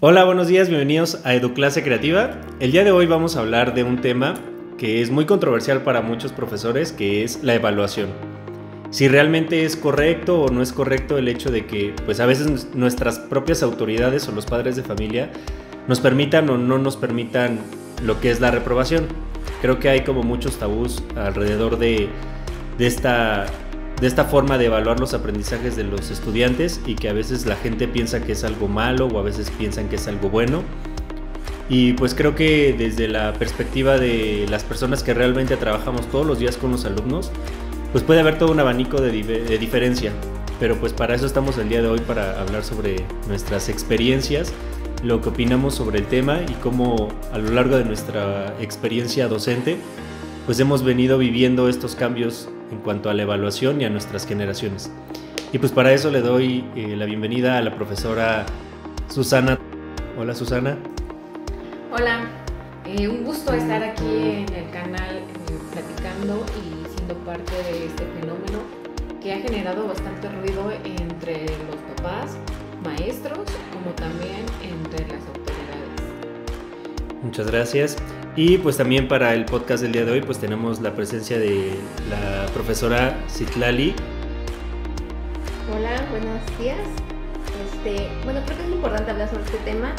Hola, buenos días, bienvenidos a Educlase Creativa. El día de hoy vamos a hablar de un tema que es muy controversial para muchos profesores, que es la evaluación. Si realmente es correcto o no es correcto el hecho de que pues a veces nuestras propias autoridades o los padres de familia nos permitan o no nos permitan lo que es la reprobación. Creo que hay como muchos tabús alrededor de esta forma de evaluar los aprendizajes de los estudiantes y que a veces la gente piensa que es algo malo o a veces piensan que es algo bueno. Y pues creo que desde la perspectiva de las personas que realmente trabajamos todos los días con los alumnos, pues puede haber todo un abanico de diferencia. Pero pues para eso estamos el día de hoy, para hablar sobre nuestras experiencias, lo que opinamos sobre el tema y cómo a lo largo de nuestra experiencia docente pues hemos venido viviendo estos cambios en cuanto a la evaluación y a nuestras generaciones. Y pues para eso le doy la bienvenida a la profesora Susana. Hola, Susana. Hola, un gusto estar aquí en el canal platicando y siendo parte de este fenómeno que ha generado bastante ruido entre los papás, maestros, como también entre las autoridades. Muchas gracias. Y pues también para el podcast del día de hoy pues tenemos la presencia de la profesora Citlali. Hola, buenos días. Creo que es importante hablar sobre este tema,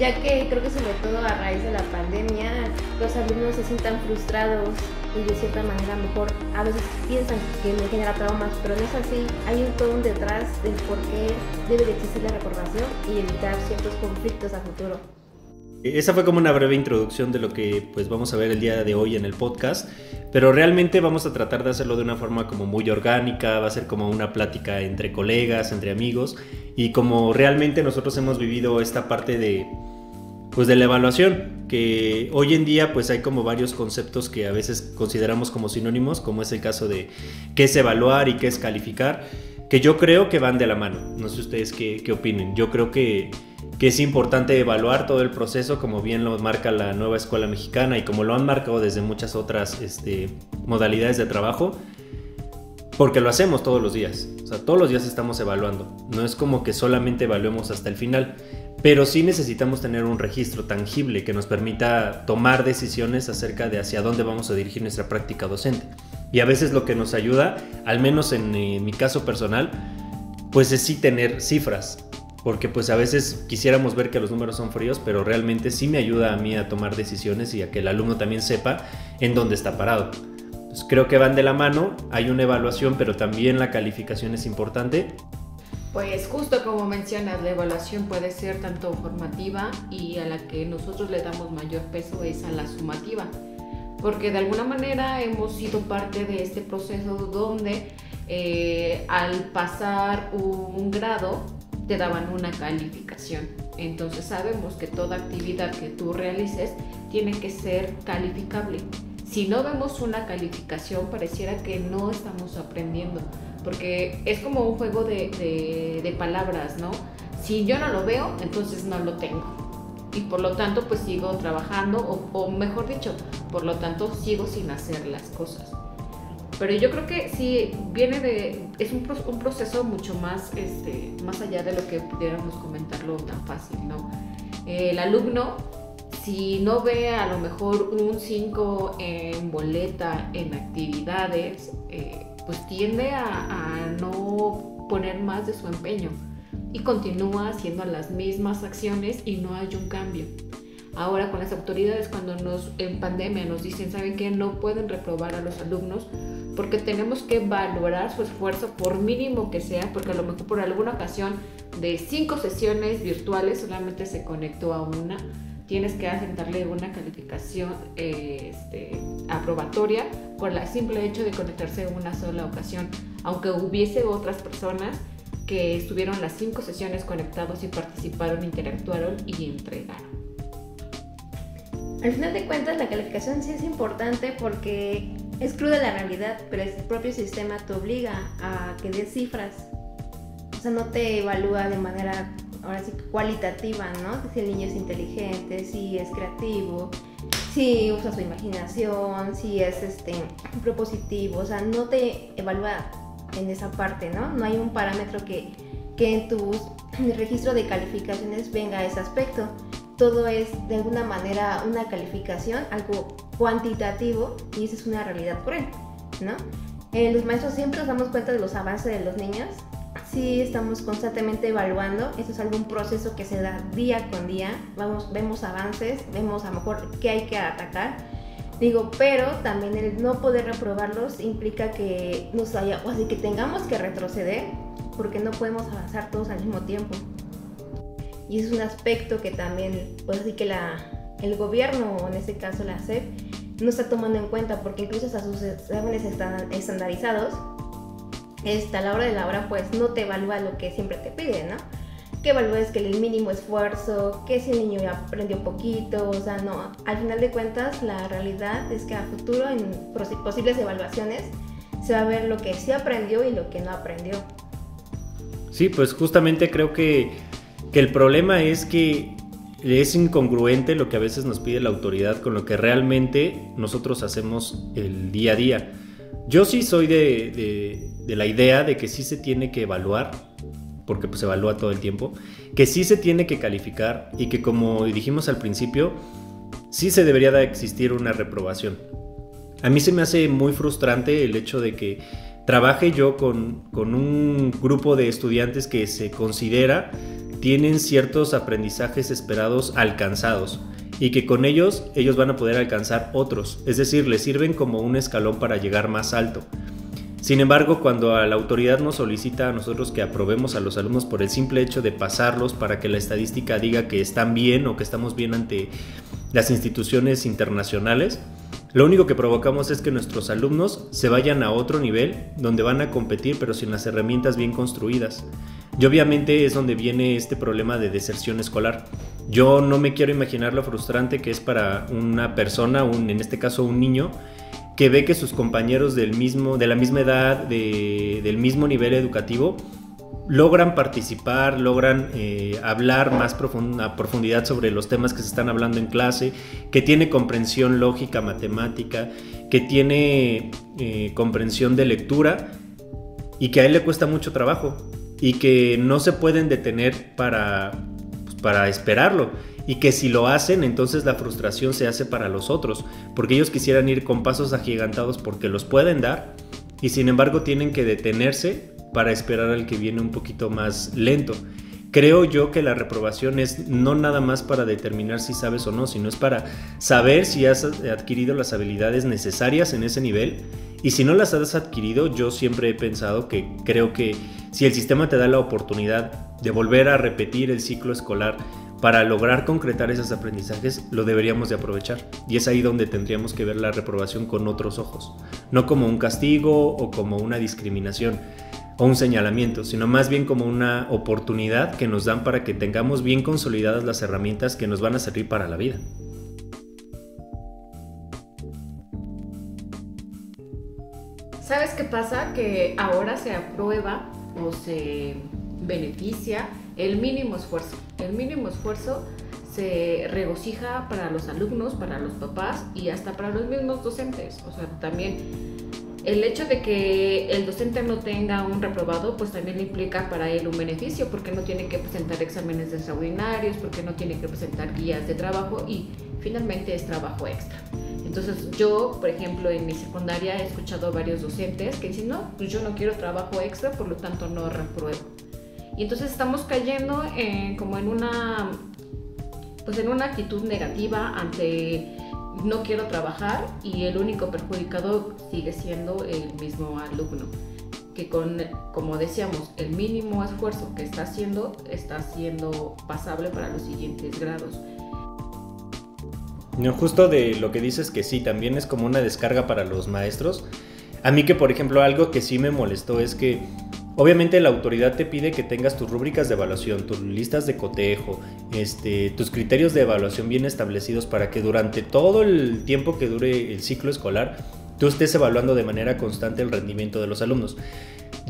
ya que creo que sobre todo a raíz de la pandemia los alumnos se sientan frustrados y de cierta manera mejor a veces piensan que les genera traumas, pero no es así. Hay todo un detrás del por qué debe de existir la reprobación y evitar ciertos conflictos a futuro. Esa fue como una breve introducción de lo que pues vamos a ver el día de hoy en el podcast, pero realmente vamos a tratar de hacerlo de una forma como muy orgánica, va a ser como una plática entre colegas, entre amigos, y como realmente nosotros hemos vivido esta parte de la evaluación, que hoy en día pues hay como varios conceptos que a veces consideramos como sinónimos, como es el caso de qué es evaluar y qué es calificar, que yo creo que van de la mano. No sé ustedes qué opinen. Yo creo que es importante evaluar todo el proceso, como bien lo marca la nueva escuela mexicana y como lo han marcado desde muchas otras modalidades de trabajo, porque lo hacemos todos los días. O sea, todos los días estamos evaluando. No es como que solamente evaluemos hasta el final, pero sí necesitamos tener un registro tangible que nos permita tomar decisiones acerca de hacia dónde vamos a dirigir nuestra práctica docente. Y a veces lo que nos ayuda, al menos en mi caso personal, pues es sí tener cifras. Porque pues a veces quisiéramos ver que los números son fríos, pero realmente sí me ayuda a mí a tomar decisiones y a que el alumno también sepa en dónde está parado. Entonces creo que van de la mano, hay una evaluación, pero también la calificación es importante. Pues justo como mencionas, la evaluación puede ser tanto formativa y a la que nosotros le damos mayor peso es a la sumativa, porque de alguna manera hemos sido parte de este proceso donde al pasar un grado te daban una calificación. Entonces sabemos que toda actividad que tú realices tiene que ser calificable. Si no vemos una calificación, pareciera que no estamos aprendiendo, porque es como un juego de palabras, ¿no? Si yo no lo veo, entonces no lo tengo. Y por lo tanto, pues sigo trabajando, o mejor dicho, por lo tanto, sigo sin hacer las cosas. Pero yo creo que sí es un proceso mucho más, más allá de lo que pudiéramos comentarlo tan fácil, ¿no? El alumno, si no ve a lo mejor un 5 en boleta, en actividades, pues tiende a no poner más de su empeño y continúa haciendo las mismas acciones y no hay un cambio. Ahora con las autoridades, cuando en pandemia nos dicen, ¿saben qué? No pueden reprobar a los alumnos porque tenemos que valorar su esfuerzo por mínimo que sea, porque a lo mejor por alguna ocasión de 5 sesiones virtuales solamente se conectó a una, tienes que asentarle una calificación aprobatoria por el simple hecho de conectarse en una sola ocasión, aunque hubiese otras personas que estuvieron las 5 sesiones conectados y participaron, interactuaron y entregaron. Al final de cuentas, la calificación sí es importante porque es cruda la realidad, pero el propio sistema te obliga a que des cifras. O sea, no te evalúa de manera, ahora sí, cualitativa, ¿no? Si el niño es inteligente, si es creativo, si usa su imaginación, si es propositivo. O sea, no te evalúa en esa parte, ¿no? No hay un parámetro que en tus el registro de calificaciones venga a ese aspecto. Todo es de alguna manera una calificación, algo cuantitativo, y esa es una realidad cruel, ¿no? Los maestros siempre nos damos cuenta de los avances de los niños. Sí, estamos constantemente evaluando, eso es algún proceso que se da día con día, vemos avances, vemos a lo mejor qué hay que atacar, pero también el no poder reprobarlos implica que que tengamos que retroceder, porque no podemos avanzar todos al mismo tiempo. Y es un aspecto que también, el gobierno, o en este caso la SEP, no está tomando en cuenta, porque incluso hasta sus exámenes estandarizados, a la hora de la hora, pues no te evalúa lo que siempre te piden, ¿no? Que evalúes que el mínimo esfuerzo, que si el niño ya aprendió poquito, no. Al final de cuentas, la realidad es que a futuro, en posibles evaluaciones, se va a ver lo que sí aprendió y lo que no aprendió. Sí, pues justamente creo que el problema es que es incongruente lo que a veces nos pide la autoridad con lo que realmente nosotros hacemos el día a día. Yo sí soy de la idea de que sí se tiene que evaluar, porque pues se evalúa todo el tiempo, que sí se tiene que calificar y que, como dijimos al principio, sí se debería de existir una reprobación. A mí se me hace muy frustrante el hecho de que trabaje yo con un grupo de estudiantes que se considera tienen ciertos aprendizajes esperados alcanzados y que con ellos van a poder alcanzar otros, es decir, les sirven como un escalón para llegar más alto. Sin embargo, cuando a la autoridad nos solicita a nosotros que aprobemos a los alumnos por el simple hecho de pasarlos para que la estadística diga que están bien o que estamos bien ante las instituciones internacionales, lo único que provocamos es que nuestros alumnos se vayan a otro nivel donde van a competir, pero sin las herramientas bien construidas. Y obviamente es donde viene este problema de deserción escolar. Yo no me quiero imaginar lo frustrante que es para una persona, en este caso un niño, que ve que sus compañeros de la misma edad, del mismo nivel educativo, logran participar, logran hablar más a profundidad sobre los temas que se están hablando en clase, que tiene comprensión lógica, matemática, que tiene comprensión de lectura, y que a él le cuesta mucho trabajo y que no se pueden detener para esperarlo, y que si lo hacen, entonces la frustración se hace para los otros, porque ellos quisieran ir con pasos agigantados porque los pueden dar, y sin embargo tienen que detenerse para esperar al que viene un poquito más lento. Creo yo que la reprobación es no nada más para determinar si sabes o no, sino es para saber si has adquirido las habilidades necesarias en ese nivel, y si no las has adquirido, yo siempre he pensado que creo que si el sistema te da la oportunidad de volver a repetir el ciclo escolar para lograr concretar esos aprendizajes, lo deberíamos de aprovechar, y es ahí donde tendríamos que ver la reprobación con otros ojos, no como un castigo o como una discriminación o un señalamiento, sino más bien como una oportunidad que nos dan para que tengamos bien consolidadas las herramientas que nos van a servir para la vida. ¿Sabes qué pasa? Que ahora se aprueba o se beneficia el mínimo esfuerzo. El mínimo esfuerzo se regocija para los alumnos, para los papás y hasta para los mismos docentes. O sea, también el hecho de que el docente no tenga un reprobado, pues también le implica para él un beneficio, porque no tiene que presentar exámenes extraordinarios, porque no tiene que presentar guías de trabajo y finalmente es trabajo extra. Entonces yo, por ejemplo, en mi secundaria he escuchado a varios docentes que dicen, no, pues yo no quiero trabajo extra, por lo tanto no repruebo. Y entonces estamos cayendo como en una actitud negativa ante no quiero trabajar, y el único perjudicado sigue siendo el mismo alumno, que como decíamos, el mínimo esfuerzo que está haciendo pasable para los siguientes grados. No, justo de lo que dices, que sí, también es como una descarga para los maestros. A mí, que por ejemplo algo que sí me molestó es que obviamente la autoridad te pide que tengas tus rúbricas de evaluación, tus listas de cotejo, tus criterios de evaluación bien establecidos para que durante todo el tiempo que dure el ciclo escolar tú estés evaluando de manera constante el rendimiento de los alumnos.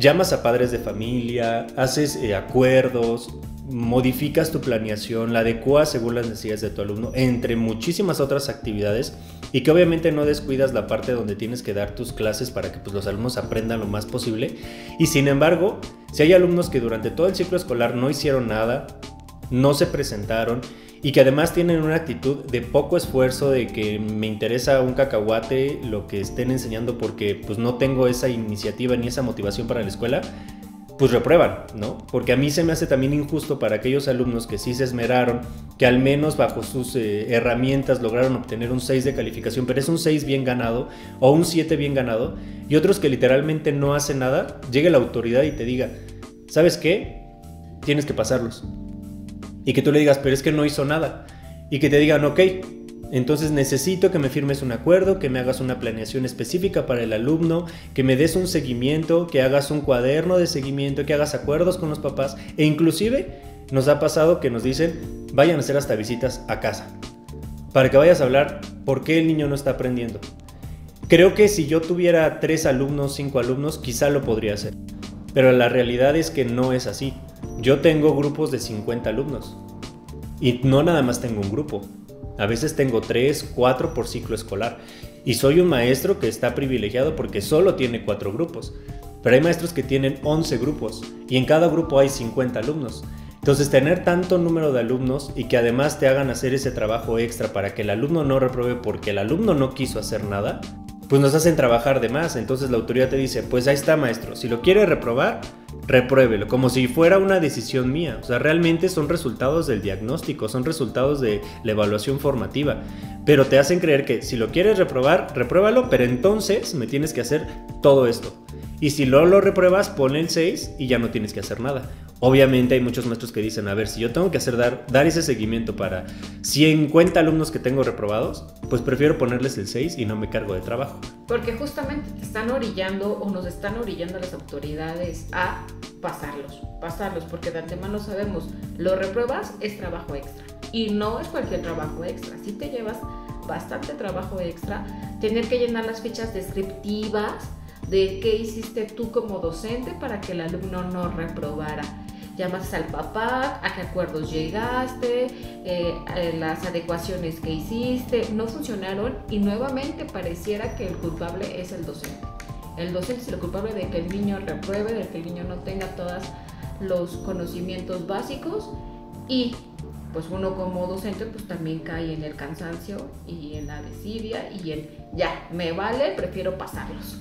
llamas a padres de familia, haces acuerdos, modificas tu planeación, la adecuas según las necesidades de tu alumno, entre muchísimas otras actividades, y que obviamente no descuidas la parte donde tienes que dar tus clases para que pues, los alumnos aprendan lo más posible. Y sin embargo, si hay alumnos que durante todo el ciclo escolar no hicieron nada, no se presentaron, y que además tienen una actitud de poco esfuerzo, de que me interesa un cacahuate lo que estén enseñando porque pues no tengo esa iniciativa ni esa motivación para la escuela, pues reprueban, ¿no? Porque a mí se me hace también injusto para aquellos alumnos que sí se esmeraron, que al menos bajo sus herramientas lograron obtener un 6 de calificación, pero es un 6 bien ganado o un 7 bien ganado, y otros que literalmente no hacen nada, llegue la autoridad y te diga, ¿sabes qué? Tienes que pasarlos. Y que tú le digas, pero es que no hizo nada. Y que te digan, ok, entonces necesito que me firmes un acuerdo, que me hagas una planeación específica para el alumno, que me des un seguimiento, que hagas un cuaderno de seguimiento, que hagas acuerdos con los papás. E inclusive nos ha pasado que nos dicen, vayan a hacer hasta visitas a casa, para que vayas a hablar por qué el niño no está aprendiendo. Creo que si yo tuviera 3 alumnos, 5 alumnos, quizá lo podría hacer. Pero la realidad es que no es así. Yo tengo grupos de 50 alumnos y no nada más tengo un grupo. A veces tengo 3, 4 por ciclo escolar, y soy un maestro que está privilegiado porque solo tiene 4 grupos. Pero hay maestros que tienen 11 grupos y en cada grupo hay 50 alumnos. Entonces tener tanto número de alumnos y que además te hagan hacer ese trabajo extra para que el alumno no repruebe porque el alumno no quiso hacer nada, pues nos hacen trabajar de más. Entonces la autoridad te dice, pues ahí está maestro, si lo quiere reprobar, repruébelo, como si fuera una decisión mía. O sea, realmente son resultados del diagnóstico, son resultados de la evaluación formativa, pero te hacen creer que si lo quieres reprobar, repruébalo, pero entonces me tienes que hacer todo esto. Y si no lo repruebas, ponle el 6 y ya no tienes que hacer nada. Obviamente hay muchos maestros que dicen, a ver, si yo tengo que dar ese seguimiento para 50 alumnos que tengo reprobados, pues prefiero ponerles el 6 y no me cargo de trabajo. Porque justamente te están orillando o nos están orillando las autoridades a pasarlos, porque de antemano sabemos, lo repruebas es trabajo extra. Y no es cualquier trabajo extra, si te llevas bastante trabajo extra, tener que llenar las fichas descriptivas de qué hiciste tú como docente para que el alumno no reprobara. Llamas al papá, a qué acuerdos llegaste, las adecuaciones que hiciste, no funcionaron y nuevamente pareciera que el culpable es el docente. El docente es el culpable de que el niño repruebe, de que el niño no tenga todos los conocimientos básicos, y pues uno como docente pues también cae en el cansancio y en la desidia y en ya, me vale, prefiero pasarlos.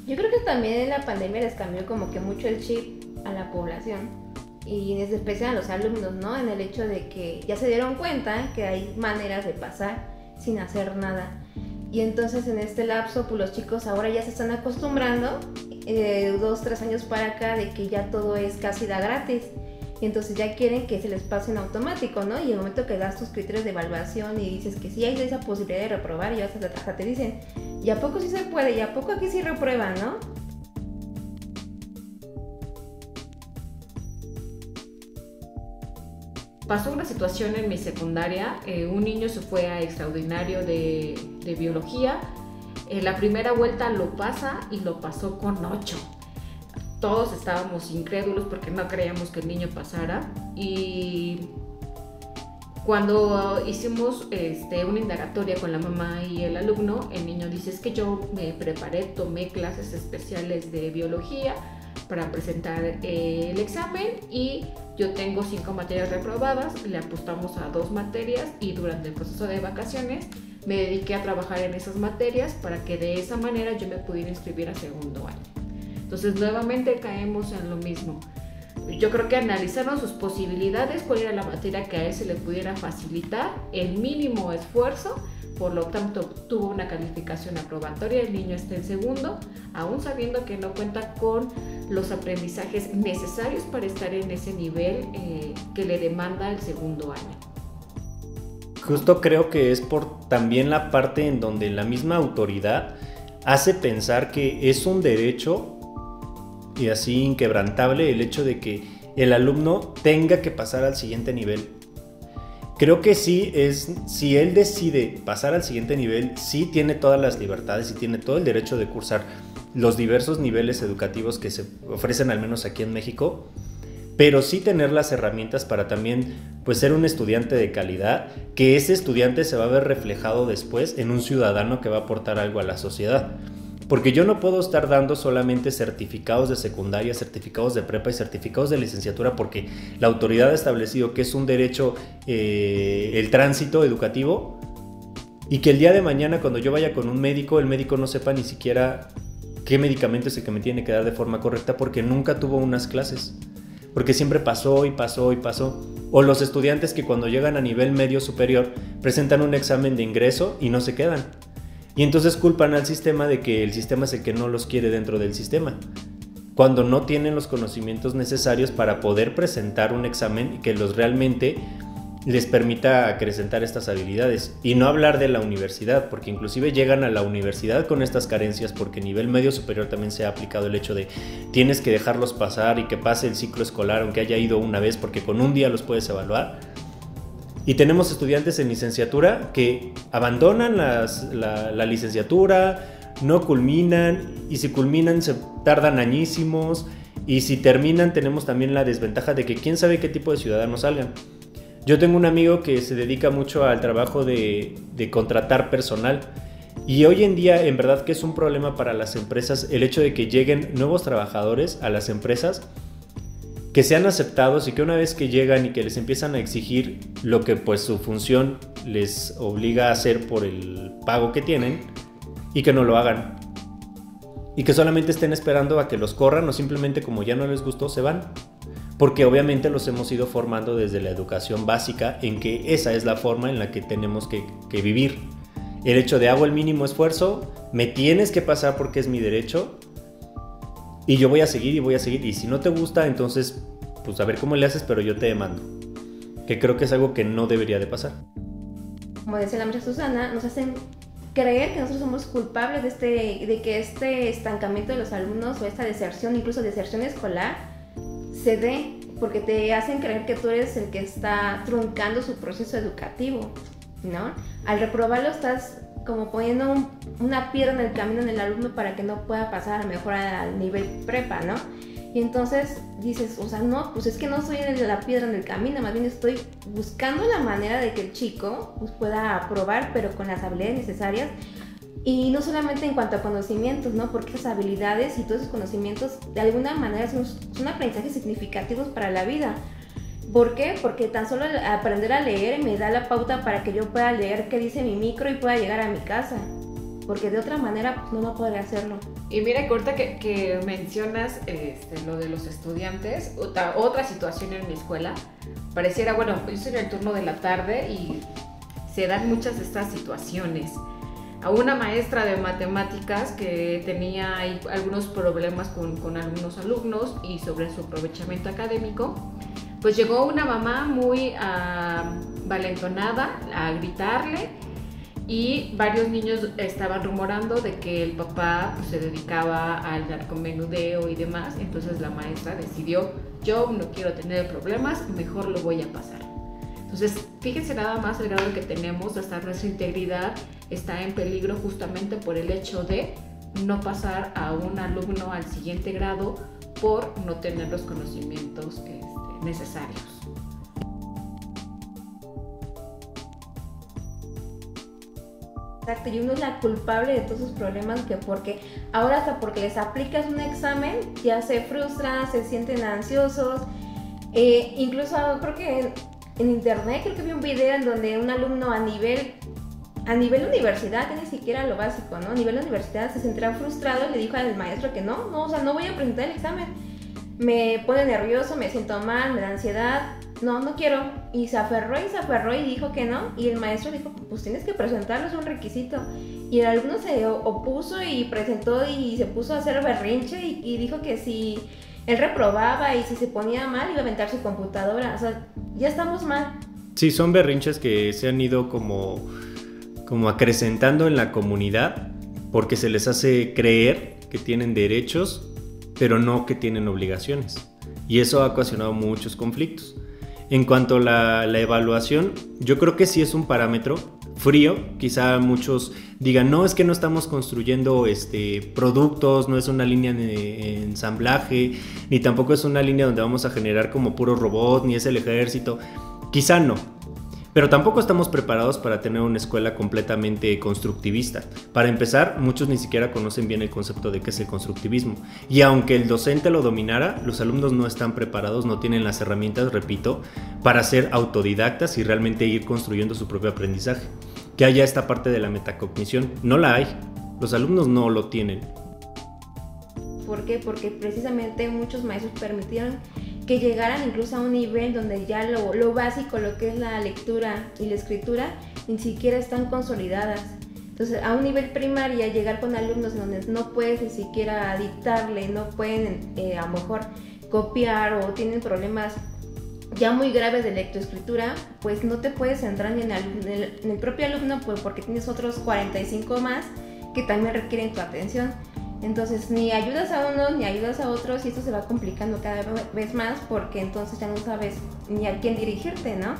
Yo creo que también en la pandemia les cambió como que mucho el chip a la población y en especial a los alumnos, ¿no? En el hecho de que ya se dieron cuenta que hay maneras de pasar sin hacer nada. Y entonces en este lapso, pues los chicos ahora ya se están acostumbrando, 2, 3 años para acá, de que ya todo es casi da gratis. Y entonces ya quieren que se les pase en automático, ¿no? Y el momento que das tus criterios de evaluación y dices que sí hay esa posibilidad de reprobar, y hasta te dicen, ¿y a poco sí se puede? ¿Y a poco aquí sí reprueban, no? Pasó una situación en mi secundaria, un niño se fue a extraordinario de biología, la primera vuelta lo pasa y lo pasó con 8. Todos estábamos incrédulos porque no creíamos que el niño pasara, y cuando hicimos una indagatoria con la mamá y el alumno, el niño dice, es que yo me preparé, tomé clases especiales de biología para presentar el examen y yo tengo 5 materias reprobadas, le apostamos a 2 materias y durante el proceso de vacaciones me dediqué a trabajar en esas materias para que de esa manera yo me pudiera inscribir a segundo año. Entonces nuevamente caemos en lo mismo. Yo creo que analizaron sus posibilidades, cuál era la materia que a él se le pudiera facilitar, el mínimo esfuerzo, por lo tanto tuvo una calificación aprobatoria, el niño está en segundo, aún sabiendo que no cuenta con los aprendizajes necesarios para estar en ese nivel que le demanda el segundo año. Justo creo que es por también la parte en donde la misma autoridad hace pensar que es un derecho y así inquebrantable el hecho de que el alumno tenga que pasar al siguiente nivel. Creo que si él decide pasar al siguiente nivel, sí tiene todas las libertades y tiene todo el derecho de cursar los diversos niveles educativos que se ofrecen al menos aquí en México, pero sí tener las herramientas para también pues ser un estudiante de calidad, que ese estudiante se va a ver reflejado después en un ciudadano que va a aportar algo a la sociedad. Porque yo no puedo estar dando solamente certificados de secundaria, certificados de prepa y certificados de licenciatura porque la autoridad ha establecido que es un derecho el tránsito educativo, y que el día de mañana cuando yo vaya con un médico, el médico no sepa ni siquiera qué medicamento es el que me tiene que dar de forma correcta porque nunca tuvo unas clases, porque siempre pasó y pasó y pasó. O los estudiantes que cuando llegan a nivel medio superior presentan un examen de ingreso y no se quedan. Y entonces culpan al sistema de que el sistema es el que no los quiere dentro del sistema, cuando no tienen los conocimientos necesarios para poder presentar un examen que los realmente les permita acrecentar estas habilidades. Y no hablar de la universidad, porque inclusive llegan a la universidad con estas carencias, porque a nivel medio superior también se ha aplicado el hecho de tienes que dejarlos pasar y que pase el ciclo escolar aunque haya ido una vez, porque con un día los puedes evaluar. Y tenemos estudiantes en licenciatura que abandonan la licenciatura, no culminan, y si culminan se tardan añísimos, y si terminan tenemos también la desventaja de que quién sabe qué tipo de ciudadanos salgan. Yo tengo un amigo que se dedica mucho al trabajo de contratar personal, y hoy en día en verdad que es un problema para las empresas el hecho de que lleguen nuevos trabajadores a las empresas, que sean aceptados y que una vez que llegan y que les empiezan a exigir lo que pues su función les obliga a hacer por el pago que tienen, y que no lo hagan, y que solamente estén esperando a que los corran, o simplemente como ya no les gustó se van, porque obviamente los hemos ido formando desde la educación básica en que esa es la forma en la que tenemos que vivir. El hecho de hago el mínimo esfuerzo, me tienes que pasar porque es mi derecho, y yo voy a seguir y voy a seguir, y si no te gusta, entonces pues a ver cómo le haces, pero yo te demando. Que creo que es algo que no debería de pasar. Como decía la maestra Susana, nos hacen creer que nosotros somos culpables de que este estancamiento de los alumnos o esta deserción, incluso deserción escolar, se dé, porque te hacen creer que tú eres el que está truncando su proceso educativo, ¿no? Al reprobarlo estás como poniendo una piedra en el camino en el alumno para que no pueda pasar a lo mejor al nivel prepa, ¿no? Y entonces dices, o sea, no, pues es que no soy la piedra en el camino, más bien estoy buscando la manera de que el chico pues, pueda aprobar, pero con las habilidades necesarias. Y no solamente en cuanto a conocimientos, ¿no? Porque esas habilidades y todos esos conocimientos de alguna manera son aprendizajes significativos para la vida. ¿Por qué? Porque tan solo aprender a leer me da la pauta para que yo pueda leer qué dice mi micro y pueda llegar a mi casa. Porque de otra manera pues, no podré hacerlo. Y mira, que ahorita que mencionas lo de los estudiantes, otra situación en mi escuela, pareciera, bueno, yo soy en el turno de la tarde y se dan muchas de estas situaciones. A una maestra de matemáticas que tenía ahí algunos problemas con algunos alumnos y sobre su aprovechamiento académico, pues llegó una mamá muy valentonada a gritarle, y varios niños estaban rumorando de que el papá pues, se dedicaba al narcomenudeo y demás. Entonces la maestra decidió, yo no quiero tener problemas, mejor lo voy a pasar. Entonces fíjense nada más el grado que tenemos, hasta nuestra integridad está en peligro justamente por el hecho de no pasar a un alumno al siguiente grado por no tener los conocimientos necesarios. Exacto, y uno es la culpable de todos sus problemas, que porque ahora hasta porque les aplicas un examen ya se frustran, se sienten ansiosos. Incluso creo que en internet creo que vi un video en donde un alumno a nivel universidad, que ni siquiera lo básico, ¿no? A nivel universidad se sentía frustrado y le dijo al maestro que no, o sea, no voy a presentar el examen. Me pone nervioso, me siento mal, me da ansiedad. No quiero. Y se aferró y dijo que no. Y el maestro dijo, pues tienes que presentarlo, es un requisito. Y el alumno se opuso y presentó y se puso a hacer berrinche y dijo que si él reprobaba y si se ponía mal iba a aventar su computadora. O sea, ya estamos mal. Sí, son berrinches que se han ido como acrecentando en la comunidad, porque se les hace creer que tienen derechos, pero no que tienen obligaciones. Y eso ha ocasionado muchos conflictos. En cuanto a la evaluación, yo creo que sí es un parámetro, frío. Quizá muchos digan, no, es que no estamos construyendo productos, no es una línea de ensamblaje, ni tampoco es una línea donde vamos a generar como puros robots, ni es el ejército. Quizá no. Pero tampoco estamos preparados para tener una escuela completamente constructivista. Para empezar, muchos ni siquiera conocen bien el concepto de qué es el constructivismo. Y aunque el docente lo dominara, los alumnos no están preparados, no tienen las herramientas, repito, para ser autodidactas y realmente ir construyendo su propio aprendizaje. Que haya esta parte de la metacognición. No la hay. Los alumnos no lo tienen. ¿Por qué? Porque precisamente muchos maestros permitieron que llegaran incluso a un nivel donde ya lo básico, lo que es la lectura y la escritura, ni siquiera están consolidadas. Entonces, a un nivel primario, llegar con alumnos donde no puedes ni siquiera dictarle, no pueden a lo mejor copiar o tienen problemas ya muy graves de lectoescritura, pues no te puedes centrar ni en el propio alumno, pues porque tienes otros 45 más que también requieren tu atención. Entonces ni ayudas a unos ni ayudas a otros y esto se va complicando cada vez más porque entonces ya no sabes ni a quién dirigirte, ¿no?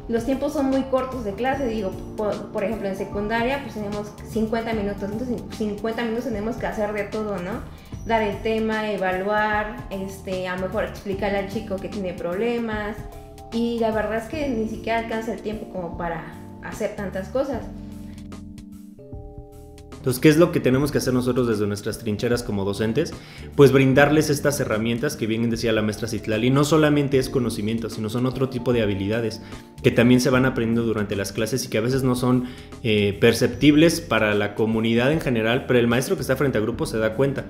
Los tiempos son muy cortos de clase, digo, por ejemplo en secundaria pues tenemos 50 minutos, entonces 50 minutos tenemos que hacer de todo, ¿no? Dar el tema, evaluar, a lo mejor explicarle al chico que tiene problemas y la verdad es que ni siquiera alcanza el tiempo como para hacer tantas cosas. Entonces, ¿qué es lo que tenemos que hacer nosotros desde nuestras trincheras como docentes? Pues brindarles estas herramientas que bien decía la maestra Citlali. No solamente es conocimiento, sino son otro tipo de habilidades que también se van aprendiendo durante las clases y que a veces no son perceptibles para la comunidad en general, pero el maestro que está frente a grupo se da cuenta.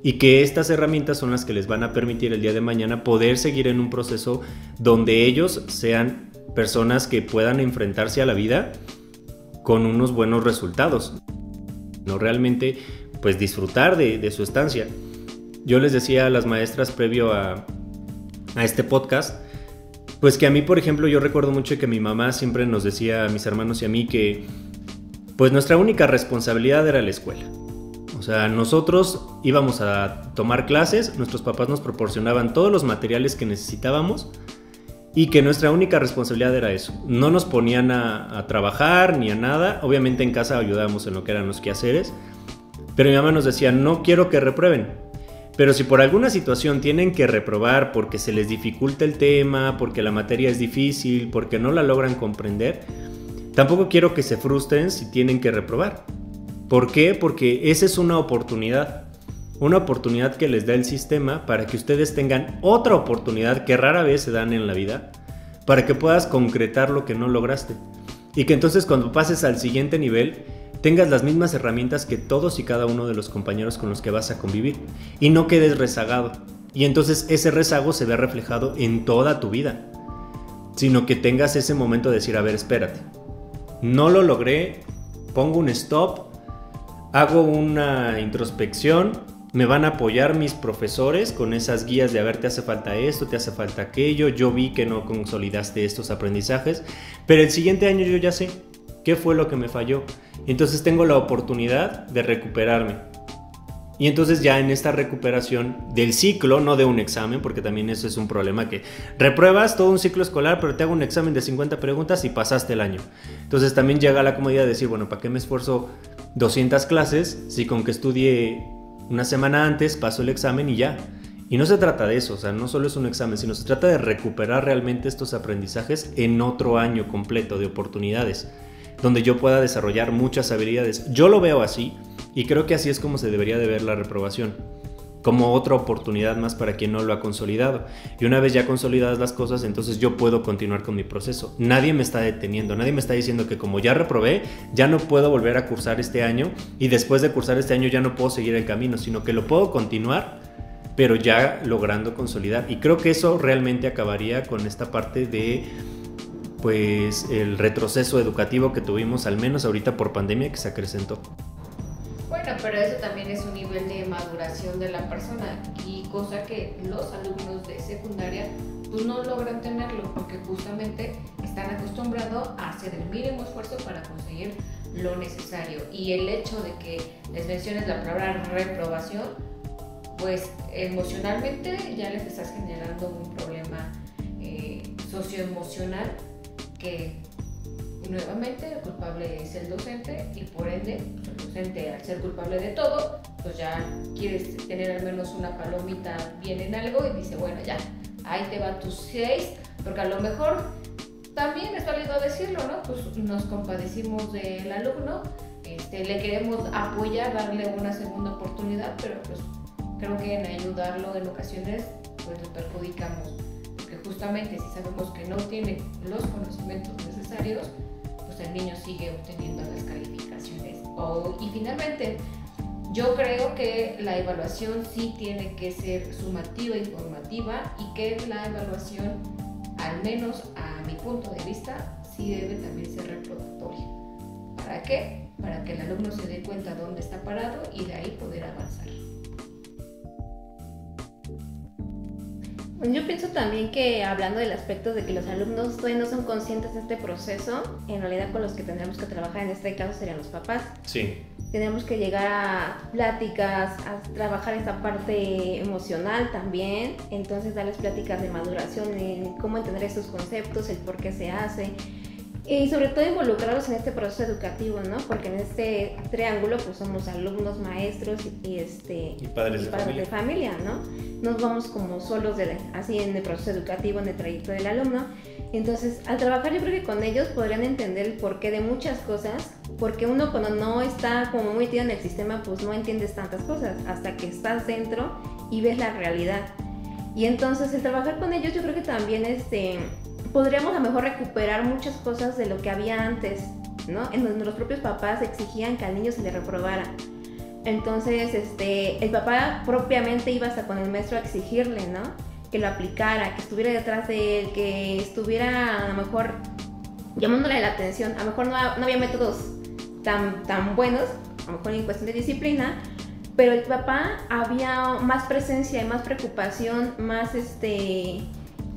Y que estas herramientas son las que les van a permitir el día de mañana poder seguir en un proceso donde ellos sean personas que puedan enfrentarse a la vida con unos buenos resultados. No realmente pues disfrutar de su estancia. Yo les decía a las maestras previo a este podcast, pues que a mí, por ejemplo, yo recuerdo mucho que mi mamá siempre nos decía a mis hermanos y a mí que pues nuestra única responsabilidad era la escuela. O sea, nosotros íbamos a tomar clases, nuestros papás nos proporcionaban todos los materiales que necesitábamos y que nuestra única responsabilidad era eso. No nos ponían a trabajar ni a nada. Obviamente en casa ayudábamos en lo que eran los quehaceres, pero mi mamá nos decía, no quiero que reprueben, pero si por alguna situación tienen que reprobar porque se les dificulta el tema, porque la materia es difícil, porque no la logran comprender, tampoco quiero que se frustren si tienen que reprobar. ¿Por qué? Porque esa es una oportunidad que les da el sistema para que ustedes tengan otra oportunidad que rara vez se dan en la vida, para que puedas concretar lo que no lograste y que entonces cuando pases al siguiente nivel tengas las mismas herramientas que todos y cada uno de los compañeros con los que vas a convivir y no quedes rezagado, y entonces ese rezago se ve reflejado en toda tu vida, sino que tengas ese momento de decir, a ver, espérate, no lo logré, pongo un stop, hago una introspección, me van a apoyar mis profesores con esas guías de a ver, te hace falta esto, te hace falta aquello, yo vi que no consolidaste estos aprendizajes, pero el siguiente año yo ya sé qué fue lo que me falló, entonces tengo la oportunidad de recuperarme. Y entonces ya en esta recuperación del ciclo, no de un examen, porque también eso es un problema, que repruebas todo un ciclo escolar, pero te hago un examen de 50 preguntas y pasaste el año. Entonces también llega la comodidad de decir, bueno, ¿para qué me esfuerzo 200 clases si con que estudie una semana antes paso el examen y ya? Y no se trata de eso, o sea, no solo es un examen, sino se trata de recuperar realmente estos aprendizajes en otro año completo de oportunidades, donde yo pueda desarrollar muchas habilidades. Yo lo veo así. Y creo que así es como se debería de ver la reprobación, como otra oportunidad más para quien no lo ha consolidado. Y una vez ya consolidadas las cosas, entonces yo puedo continuar con mi proceso. Nadie me está deteniendo, nadie me está diciendo que como ya reprobé, ya no puedo volver a cursar este año y después de cursar este año ya no puedo seguir el camino, sino que lo puedo continuar, pero ya logrando consolidar. Y creo que eso realmente acabaría con esta parte de pues el retroceso educativo que tuvimos, al menos ahorita por pandemia, que se acrecentó. Bueno, pero eso también es un nivel de maduración de la persona y cosa que los alumnos de secundaria pues no logran tenerlo porque justamente están acostumbrados a hacer el mínimo esfuerzo para conseguir lo necesario, y el hecho de que les menciones la palabra reprobación, pues emocionalmente ya les estás generando un problema socioemocional que Y nuevamente el culpable es el docente y por ende el docente, al ser culpable de todo, pues ya quieres tener al menos una palomita bien en algo y dice, bueno, ya, ahí te va tus 6, porque a lo mejor también es válido decirlo, ¿no? Pues nos compadecimos del alumno, le queremos apoyar, darle una segunda oportunidad, pero pues creo que en ayudarlo en ocasiones pues le perjudicamos, porque justamente si sabemos que no tiene los conocimientos necesarios, pues el niño sigue obteniendo las calificaciones. Y finalmente, yo creo que la evaluación sí tiene que ser sumativa y formativa, y que la evaluación, al menos a mi punto de vista, sí debe también ser reprobatoria. ¿Para qué? Para que el alumno se dé cuenta dónde está parado y de ahí poder avanzar. Yo pienso también que, hablando del aspecto de que los alumnos todavía no son conscientes de este proceso, en realidad con los que tendremos que trabajar en este caso serían los papás. Sí. Tenemos que llegar a pláticas, a trabajar esta parte emocional también, entonces darles pláticas de maduración en cómo entender estos conceptos, el por qué se hace, y sobre todo involucrarlos en este proceso educativo, ¿no? Porque en este triángulo pues somos alumnos, maestros y padres de familia, ¿no? Nos vamos como solos así en el proceso educativo, en el trayecto del alumno. Entonces, al trabajar yo creo que con ellos podrían entender el porqué de muchas cosas, porque uno cuando no está como muy metido en el sistema pues no entiendes tantas cosas hasta que estás dentro y ves la realidad. Y entonces el trabajar con ellos yo creo que también podríamos a lo mejor recuperar muchas cosas de lo que había antes, ¿no? En donde los propios papás exigían que al niño se le reprobara. Entonces, el papá propiamente iba hasta con el maestro a exigirle, ¿no? Que lo aplicara, que estuviera detrás de él, que estuviera a lo mejor llamándole la atención. A lo mejor no había métodos tan buenos, a lo mejor en cuestión de disciplina, pero el papá había más presencia y más preocupación, más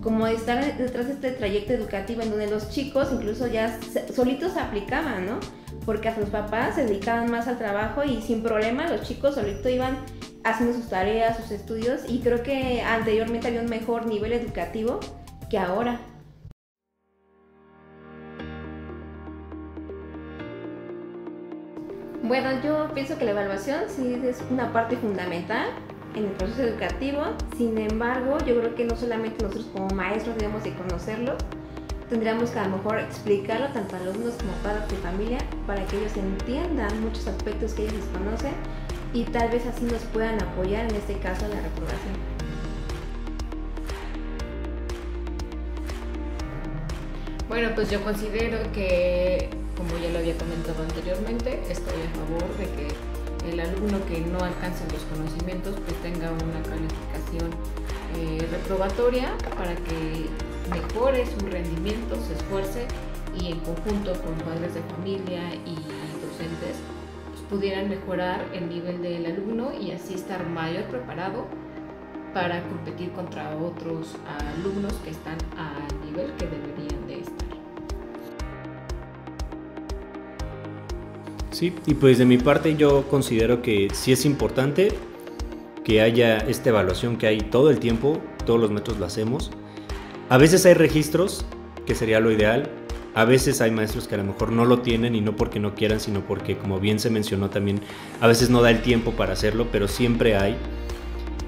como estar detrás de este trayecto educativo en donde los chicos incluso ya solitos se aplicaban, ¿no? Porque a sus papás se dedicaban más al trabajo y sin problema los chicos solitos iban haciendo sus tareas, sus estudios, y creo que anteriormente había un mejor nivel educativo que ahora. Bueno, yo pienso que la evaluación sí es una parte fundamental en el proceso educativo. Sin embargo, yo creo que no solamente nosotros como maestros debemos de conocerlo, tendríamos que a lo mejor explicarlo tanto a alumnos como padres de familia para que ellos entiendan muchos aspectos que ellos desconocen y tal vez así nos puedan apoyar en este caso en la reprobación. Bueno, pues yo considero que, como ya lo había comentado anteriormente, estoy a favor de que el alumno que no alcance los conocimientos pues tenga una calificación reprobatoria para que mejore su rendimiento, se esfuerce y en conjunto con padres de familia y docentes pues pudieran mejorar el nivel del alumno y así estar mayor preparado para competir contra otros alumnos que están al nivel que deberían de estar. Sí, y pues de mi parte yo considero que sí es importante que haya esta evaluación que hay todo el tiempo, todos los metros lo hacemos. A veces hay registros, que sería lo ideal. A veces hay maestros que a lo mejor no lo tienen y no porque no quieran, sino porque, como bien se mencionó también, a veces no da el tiempo para hacerlo, pero siempre hay.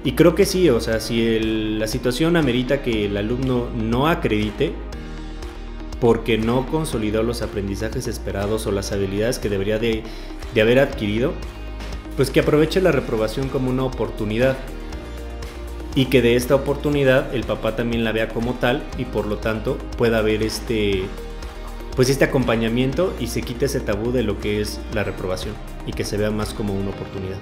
Y creo que sí, o sea, si la situación amerita que el alumno no acredite porque no consolidó los aprendizajes esperados o las habilidades que debería de haber adquirido, pues que aproveche la reprobación como una oportunidad y que de esta oportunidad el papá también la vea como tal y por lo tanto pueda haber este acompañamiento y se quite ese tabú de lo que es la reprobación y que se vea más como una oportunidad.